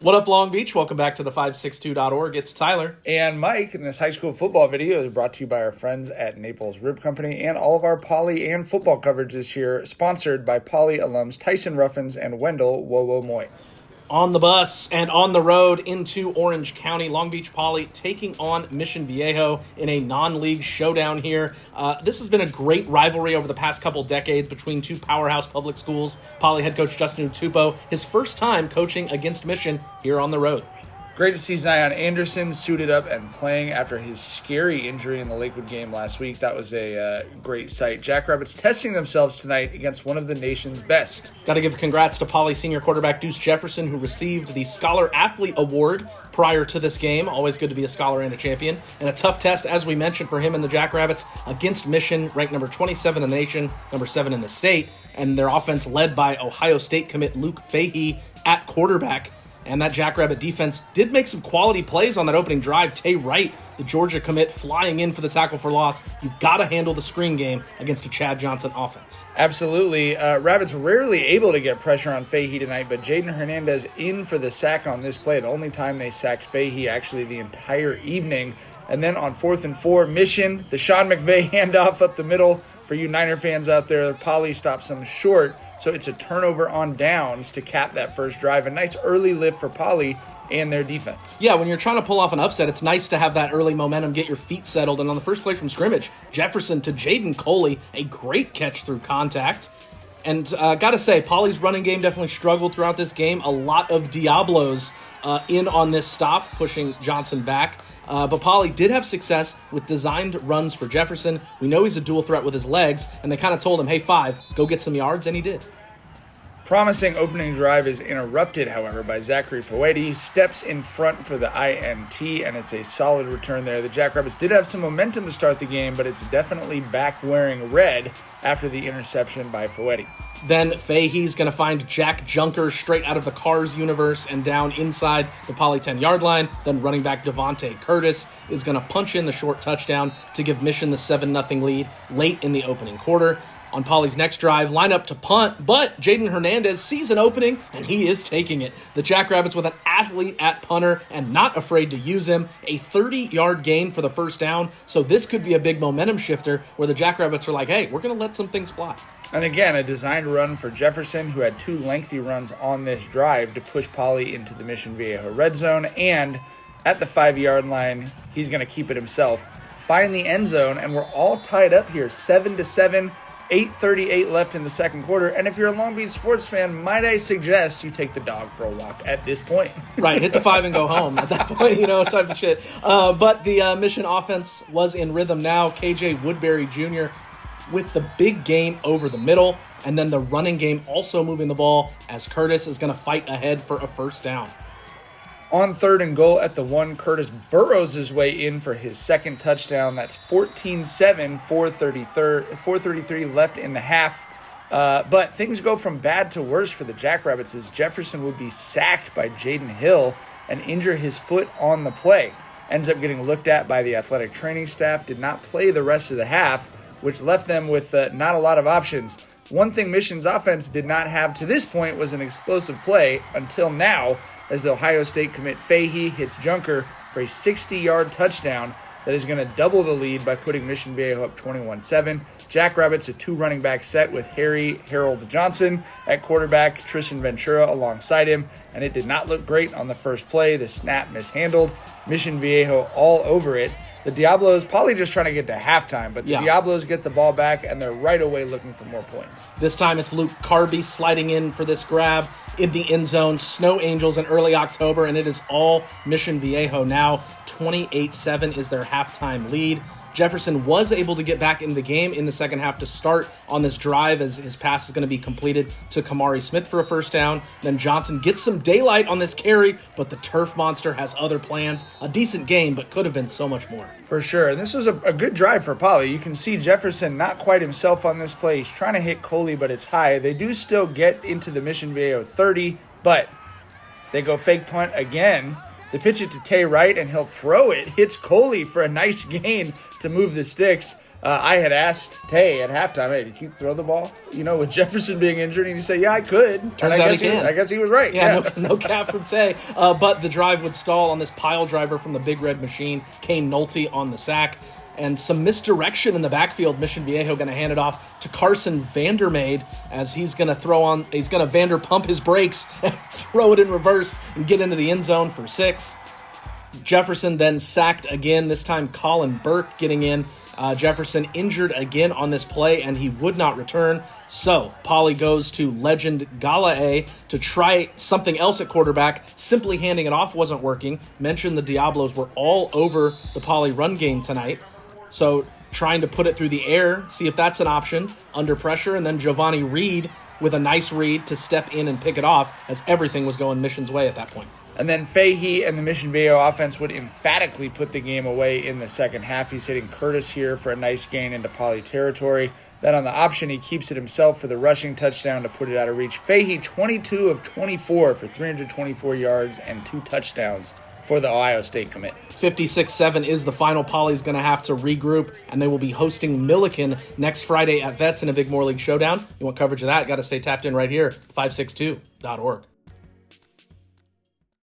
What up, Long Beach? Welcome back to the 562.org. It's Tyler. And Mike, and this high school football video is brought to you by our friends at Naples Rib Company and all of our Poly and football coverage this year, sponsored by Poly alums Tyson Ruffins and Wendell Wowo Moy. On the bus and on the road into Orange County, Long Beach Poly taking on Mission Viejo in a non-league showdown here. This has been a great rivalry over the past couple decades between two powerhouse public schools. Poly head coach Justin Utupo, his first time coaching against Mission here on the road. Great to see Zion Anderson suited up and playing after his scary injury in the Lakewood game last week. That was a great sight. Jackrabbits testing themselves tonight against one of the nation's best. Got to give congrats to Poly senior quarterback Deuce Jefferson, who received the Scholar Athlete Award prior to this game. Always good to be a scholar and a champion. And a tough test, as we mentioned, for him and the Jackrabbits against Mission, ranked number 27 in the nation, number 7 in the state. And their offense led by Ohio State commit Luke Fahey at quarterback. And that Jackrabbit defense did make some quality plays on that opening drive. Tay Wright, the Georgia commit, flying in for the tackle for loss. You've got to handle the screen game against a Chad Johnson offense. Absolutely. Rabbits rarely able to get pressure on Fahey tonight, but Jaden Hernandez in for the sack on this play. The only time they sacked Fahey actually the entire evening. And then on 4th and 4, Mission, the Sean McVay handoff up the middle. For you Niner fans out there, Poly stops them short. So it's a turnover on downs to cap that first drive. A nice early lift for Poly and their defense. Yeah, when you're trying to pull off an upset, it's nice to have that early momentum, get your feet settled. And on the first play from scrimmage, Jefferson to Jaden Coley, a great catch through contact. And got to say, Poly's running game definitely struggled throughout this game. A lot of Diablos in on this stop, pushing Johnson back. But Poly did have success with designed runs for Jefferson. We know he's a dual threat with his legs, and they kind of told him, hey, 5, go get some yards, and he did. Promising opening drive is interrupted, however, by Zachary Fawedi. He steps in front for the INT, and it's a solid return there. The Jackrabbits did have some momentum to start the game, but it's definitely back wearing red after the interception by Fawedi. Then Fahey's going to find Jack Junker straight out of the Cars universe and down inside the Poly 10-yard line. Then running back Devontae Curtis is going to punch in the short touchdown to give Mission the 7-0 lead late in the opening quarter. On Poly's next drive, line up to punt, but Jaden Hernandez sees an opening, and he is taking it. The Jackrabbits with an athlete at punter and not afraid to use him. A 30-yard gain for the first down, so this could be a big momentum shifter where the Jackrabbits are like, hey, we're going to let some things fly. And again, a designed run for Jefferson, who had 2 lengthy runs on this drive to push Poly into the Mission Viejo red zone. And at the 5-yard line, he's going to keep it himself. Find the end zone, and we're all tied up here, 7-7. 8:38 left in the second quarter, and if you're a Long Beach sports fan, might I suggest you take the dog for a walk at this point. Right, hit the 5 and go home at that point, type of shit. But the Mission offense was in rhythm now. KJ Woodbury Jr. with the big game over the middle, and then the running game also moving the ball as Curtis is going to fight ahead for a first down. On 3rd and goal at the 1, Curtis burrows his way in for his second touchdown. That's 14-7, 4:33 left in the half. But things go from bad to worse for the Jackrabbits as Jefferson would be sacked by Jaden Hill and injure his foot on the play. Ends up getting looked at by the athletic training staff, did not play the rest of the half, which left them with not a lot of options. One thing Mission's offense did not have to this point was an explosive play until now, as the Ohio State commit Fahey hits Junker for a 60-yard touchdown that is going to double the lead by putting Mission Viejo up 21-7. Jackrabbits a 2 running back set with Harold Johnson at quarterback, Tristan Ventura alongside him, and it did not look great on the first play. The snap mishandled. Mission Viejo all over it. The Diablos probably just trying to get to halftime, but the Diablos get the ball back, and they're right away looking for more points. This time it's Luke Carby sliding in for this grab in the end zone. Snow Angels in early October, and it is all Mission Viejo now. 28-7 is their halftime lead. Jefferson was able to get back in the game in the second half to start on this drive as his pass is going to be completed to Kamari Smith for a first down. Then Johnson gets some daylight on this carry, but the Turf Monster has other plans. A decent game, but could have been so much more. For sure. And this was a good drive for Poly. You can see Jefferson not quite himself on this play. He's trying to hit Coley, but it's high. They do still get into the Mission Viejo 30, but they go fake punt again. They pitch it to Tay Wright, and he'll throw it. Hits Coley for a nice gain to move the sticks. I had asked Tay at halftime, hey, did you throw the ball? With Jefferson being injured, and he said, yeah, I could. Turns out he can. I guess he was right. Yeah. No cap from Tay. But the drive would stall on this pile driver from the Big Red Machine. Kane Nolte on the sack. And some misdirection in the backfield. Mission Viejo going to hand it off to Carson Vandermeide as he's going to Vanderpump his brakes and throw it in reverse and get into the end zone for 6. Jefferson then sacked again, this time Colin Burke getting in. Jefferson injured again on this play, and he would not return. So Poly goes to legend Gala to try something else at quarterback. Simply handing it off wasn't working. Mentioned the Diablos were all over the Poly run game tonight. So trying to put it through the air, see if that's an option under pressure. And then Giovanni Reed with a nice read to step in and pick it off as everything was going Mission's way at that point. And then Fahey and the Mission Viejo offense would emphatically put the game away in the second half. He's hitting Curtis here for a nice gain into Poly territory. Then on the option, he keeps it himself for the rushing touchdown to put it out of reach. Fahey, 22 of 24 for 324 yards and 2 touchdowns for the Ohio State commit. 56-7 is the final. Poly's going to have to regroup, and they will be hosting Milliken next Friday at Vets in a Big More League showdown. You want coverage of that? Got to stay tapped in right here, 562.org.